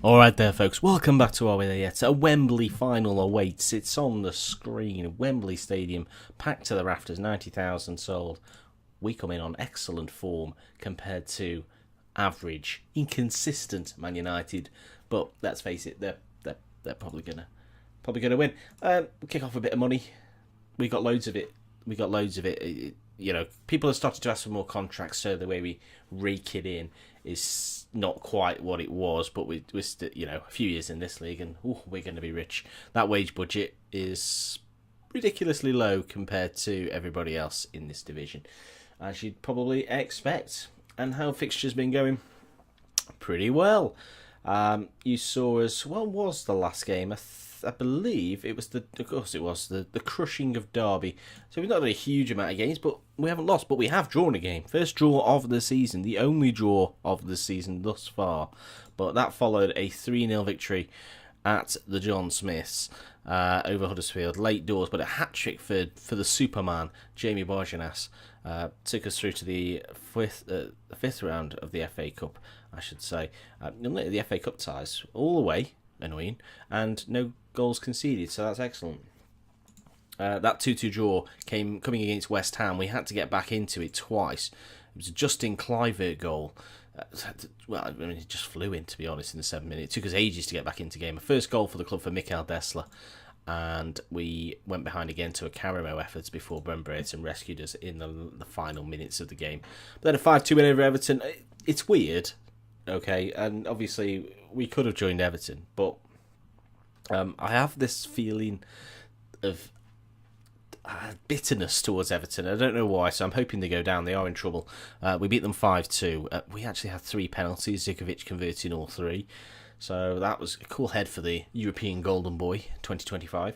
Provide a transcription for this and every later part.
Alright there folks, welcome back to Are We There Yet? A Wembley final awaits. It's on the screen. Wembley Stadium, packed to the rafters, 90,000 sold. We come in on excellent form compared to average, inconsistent Man United. But let's face it, they're probably gonna win. We'll kick off a bit of money. We got loads of it. You know, people have started to ask for more contracts, so the way we rake it in is not quite what it was, but we're still, a few years in this league, and we're going to be rich. That wage budget is ridiculously low compared to everybody else in this division, as you'd probably expect. And how fixtures been going? Pretty well. You saw us. What was the last game? I believe it was the crushing of Derby. So we've not done a huge amount of games, but we haven't lost. But we have drawn a game. First draw of the season, the only draw of the season thus far. But that followed a 3-0 victory at the John Smiths over Huddersfield, late doors, but a hat-trick for the Superman, Jamie Barjanas. Took us through to the fifth round of the FA Cup, I should say. The FA Cup ties all the way, annoying, and no goals conceded, so that's excellent. That 2-2 draw coming against West Ham. We had to get back into it twice. It was a Justin Kluivert goal. It just flew in, to be honest, in the 7 minutes. It took us ages to get back into game. A first goal for the club for Mikael Dessler. And we went behind again to a Caramo efforts before Bren Brereton rescued us in the final minutes of the game. But then a 5-2 win over Everton. It's weird, okay, and obviously we could have joined Everton, but I have this feeling of bitterness towards Everton. I don't know why, so I'm hoping they go down. They are in trouble. We beat them 5-2. We actually had 3 penalties, Zivkovic converting all 3. So that was a cool head for the European Golden Boy 2025.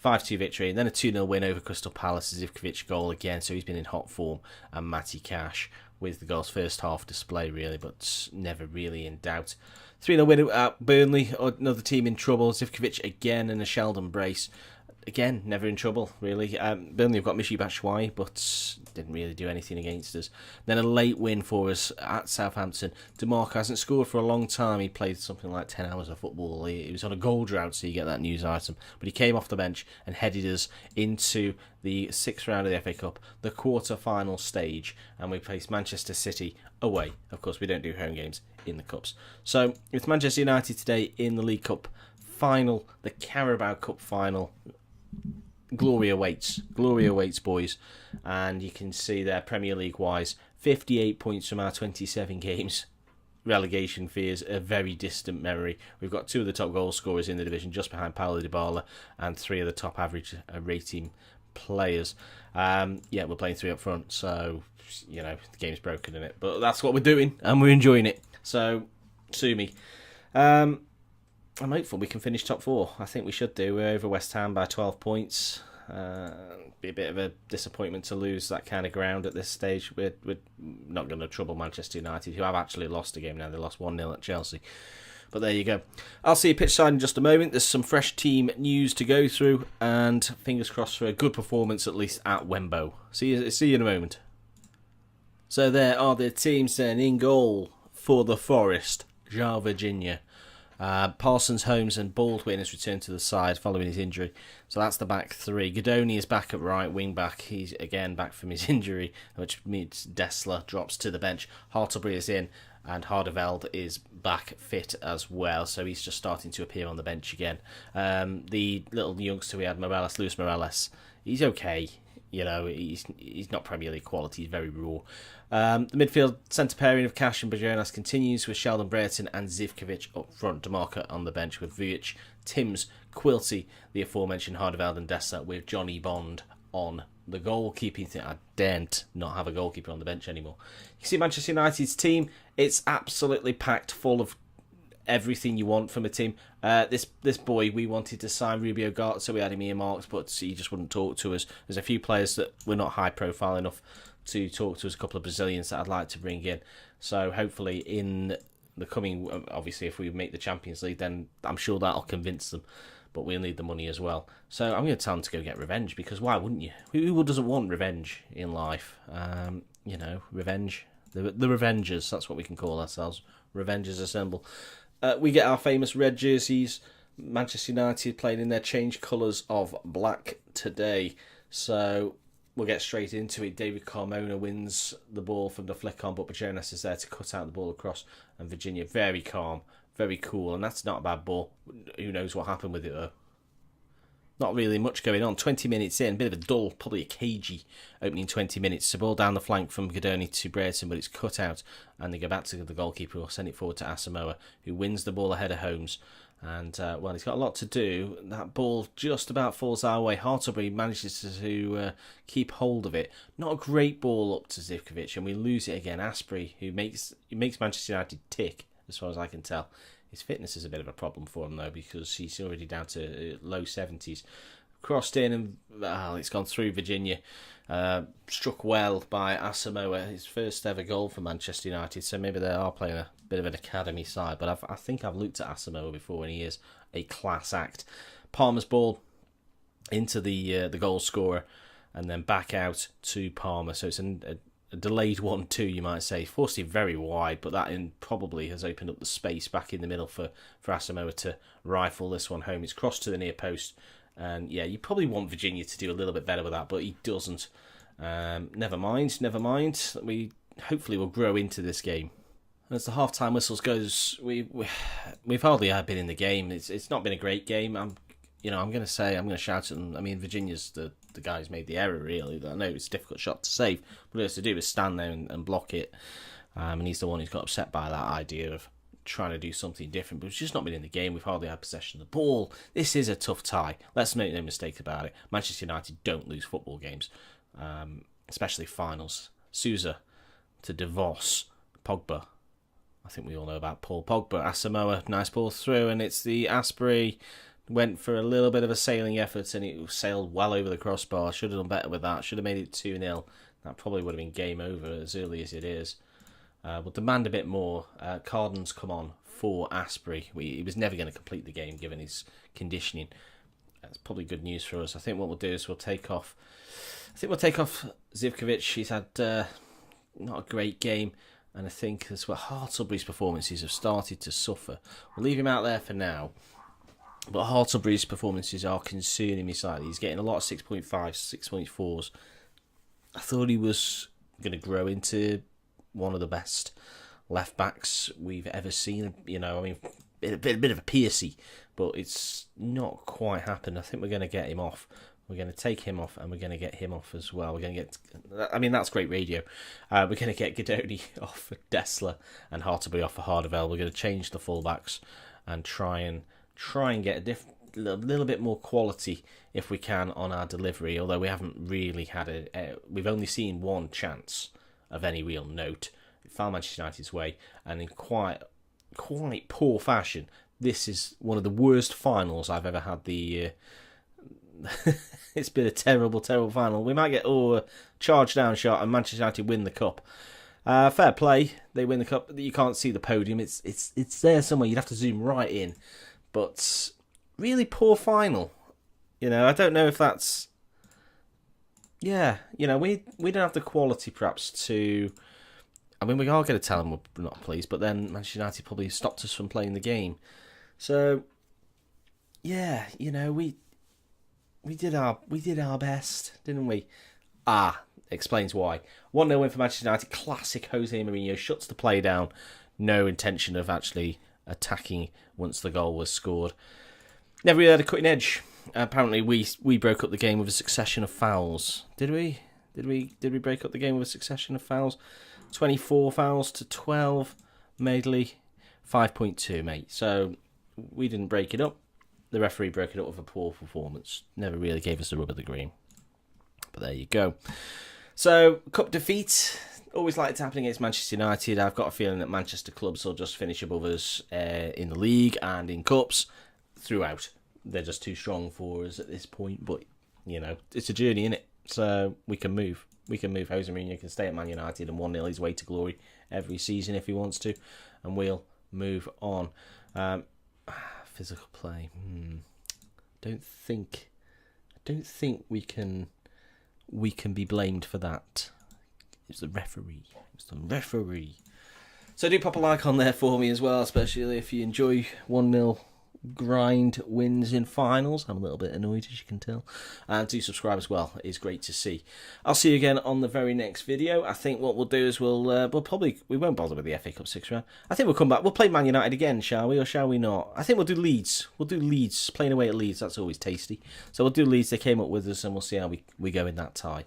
5-2 victory, and then a 2-0 win over Crystal Palace. Zivkovic goal again, so he's been in hot form. And Matty Cash with the goals. First half display, really, but never really in doubt. 3-0 win at Burnley, another team in trouble. Zivkovic again, and a Sheldon brace. Again, never in trouble, really. Burnley have got Michy Batshuayi, but didn't really do anything against us. Then a late win for us at Southampton. DeMarco hasn't scored for a long time. He played something like 10 hours of football. He was on a goal drought, so you get that news item. But he came off the bench and headed us into the 6th round of the FA Cup, the quarter-final stage, and we faced Manchester City away. Of course, we don't do home games in the Cups. So, it's Manchester United today in the League Cup final, the Carabao Cup final. Glory awaits, boys. And you can see there, Premier League wise, 58 points from our 27 games. Relegation fears a very distant memory. We've got 2 of the top goal scorers in the division, just behind Paulo Dybala, and 3 of the top average rating players. We're playing 3 up front, so the game's broken in it. But that's what we're doing, and we're enjoying it. So, sue me. I'm hopeful we can finish top 4. I think we should do. We're over West Ham by 12 points. Be a bit of a disappointment to lose that kind of ground at this stage. We're not going to trouble Manchester United, who have actually lost a game now. They lost 1-0 at Chelsea. But there you go. I'll see you pitch side in just a moment. There's some fresh team news to go through, and fingers crossed for a good performance at least at Wembley. See you in a moment. So there are the teams then in goal for the Forest. Jar Virginia. Parsons, Holmes and Baldwin has returned to the side following his injury. So that's the back 3. Godoni is back at right wing back. He's again back from his injury, which means Dessler drops to the bench. Hartlebury is in, and Hardeveld is back fit as well. So he's just starting to appear on the bench again. The little youngster we had, Luis Morales, he's okay. He's not Premier League quality. He's very raw. The midfield centre pairing of Cash and Bajonas continues with Sheldon Brereton and Zivkovic up front. DeMarco on the bench with Vujic, Timms, Quilty, the aforementioned Hardeveld and Dessler with Johnny Bond on the goalkeeping thing. I daren't not have a goalkeeper on the bench anymore. You see Manchester United's team. It's absolutely packed full of everything you want from a team. This boy, we wanted to sign Rubio Gart, so we had him earmarked, but he just wouldn't talk to us. There's a few players that were not high profile enough to talk to us, a couple of Brazilians that I'd like to bring in. So hopefully in the coming, obviously if we make the Champions League, then I'm sure that'll convince them. But we'll need the money as well. So I'm going to tell them to go get revenge, because why wouldn't you? Who doesn't want revenge in life? Revenge. The Revengers, that's what we can call ourselves. Revengers assemble. we get our famous red jerseys. Manchester United playing in their change colours of black today. So we'll get straight into it. David Carmona wins the ball from the flick on, but Bajonas is there to cut out the ball across. And Virginia, very calm, very cool. And that's not a bad ball. Who knows what happened with it, though. Not really much going on. 20 minutes in, bit of a dull, probably a cagey opening 20 minutes. The ball down the flank from Godoni to Brereton, but it's cut out. And they go back to the goalkeeper, who will send it forward to Asamoah, who wins the ball ahead of Holmes. And, well, he's got a lot to do. That ball just about falls our way. Hartlebury manages to keep hold of it. Not a great ball up to Zivkovic, and we lose it again. Asprey, who makes Manchester United tick, as far as I can tell. His fitness is a bit of a problem for him, though, because he's already down to low 70s. Crossed in, and it's gone through Virginia. Struck well by Asamoah, his first ever goal for Manchester United, so maybe they are playing a bit of an academy side, but I think I've looked at Asamoah before, and he is a class act. Palmer's ball into the goal scorer, and then back out to Palmer, so it's a delayed 1-2, you might say. Forced it very wide, but that probably has opened up the space back in the middle for Asamoah to rifle this one home. It's crossed to the near post, and yeah, you probably want Virginia to do a little bit better with that, but he doesn't. Never mind. We hopefully will grow into this game. As the half-time whistles goes, we've hardly been in the game. It's not been a great game. I'm going to shout at them. I mean, Virginia's the guy who's made the error, really. I know it's a difficult shot to save, but all he has to do is stand there and block it. And he's the one who's got upset by that idea of trying to do something different. But it's just not been in the game. We've hardly had possession of the ball. This is a tough tie. Let's make no mistake about it. Manchester United don't lose football games, especially finals. Sousa to DeVos, Pogba. I think we all know about Paul Pogba. Asamoah, nice ball through, and it's the Asprey. Went for a little bit of a sailing effort, and it sailed well over the crossbar. Should have done better with that. Should have made it 2-0. That probably would have been game over as early as it is. We'll demand a bit more. Carden's come on for Asprey. He was never going to complete the game given his conditioning. That's probably good news for us. I think what we'll do is we'll take off Zivkovic. He's had not a great game. And I think as well, Hartlebury's performances have started to suffer. We'll leave him out there for now. But Hartlebury's performances are concerning me slightly. He's getting a lot of 6.5, 6.4s. I thought he was going to grow into one of the best left-backs we've ever seen. You know, I mean, a bit of a Piercy, but it's not quite happened. I think we're going to get him off. We're going to take him off, and we're going to get him off as well. We're going to get... I mean, that's great radio. We're going to get Godoni off for Dessler and Hartlebury off for Hardevel. We're going to change the fullbacks and try and get a little bit more quality, if we can, on our delivery, although we haven't really had we've only seen one chance of any real note. It found Manchester United's way, and in quite poor fashion. This is one of the worst finals I've ever had it's been a terrible final. We might get a charge down shot and Manchester United win the cup. Fair play, they win the cup. You can't see the podium. It's there somewhere. You'd have to zoom right in. But really poor final. You know, I don't know if that's... Yeah, you know, we don't have the quality perhaps to... I mean, we are going to tell them we're not pleased, but then Manchester United probably stopped us from playing the game. So, yeah, you know, we did our best, didn't we? Explains why. 1-0 win for Manchester United. Classic Jose Mourinho. Shuts the play down. No intention of actually attacking once the goal was scored. Never really had a cutting edge. Apparently we broke up the game with a succession of fouls. Did we? Did we break up the game with a succession of fouls? 24 fouls to 12. Madeley 5.2, mate. So we didn't break it up. The referee broke it up with a poor performance. Never really gave us the rub of the green. But there you go. So, cup defeat. Always like to happen against Manchester United. I've got a feeling that Manchester clubs will just finish above us in the league and in cups throughout. They're just too strong for us at this point. But, you know, it's a journey, innit? So, we can move. Jose Mourinho can stay at Man United and 1-0 his way to glory every season if he wants to. And we'll move on. Physical play. Don't think we can be blamed for that. It's the referee. So do pop a like on there for me as well, especially if you enjoy 1-0 grind wins in finals. I'm a little bit annoyed, as you can tell. And do subscribe as well. It's great to see. I'll see you again on the very next video. I think what we'll do is we won't bother with the FA Cup 6th round. I think we'll come back. We'll play Man United again, shall we, or shall we not? I think we'll do Leeds. We'll do Leeds, playing away at Leeds. That's always tasty. So we'll do Leeds. They came up with us, and we'll see how we go in that tie.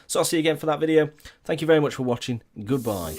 So I'll see you again for that video. Thank you very much for watching. Goodbye.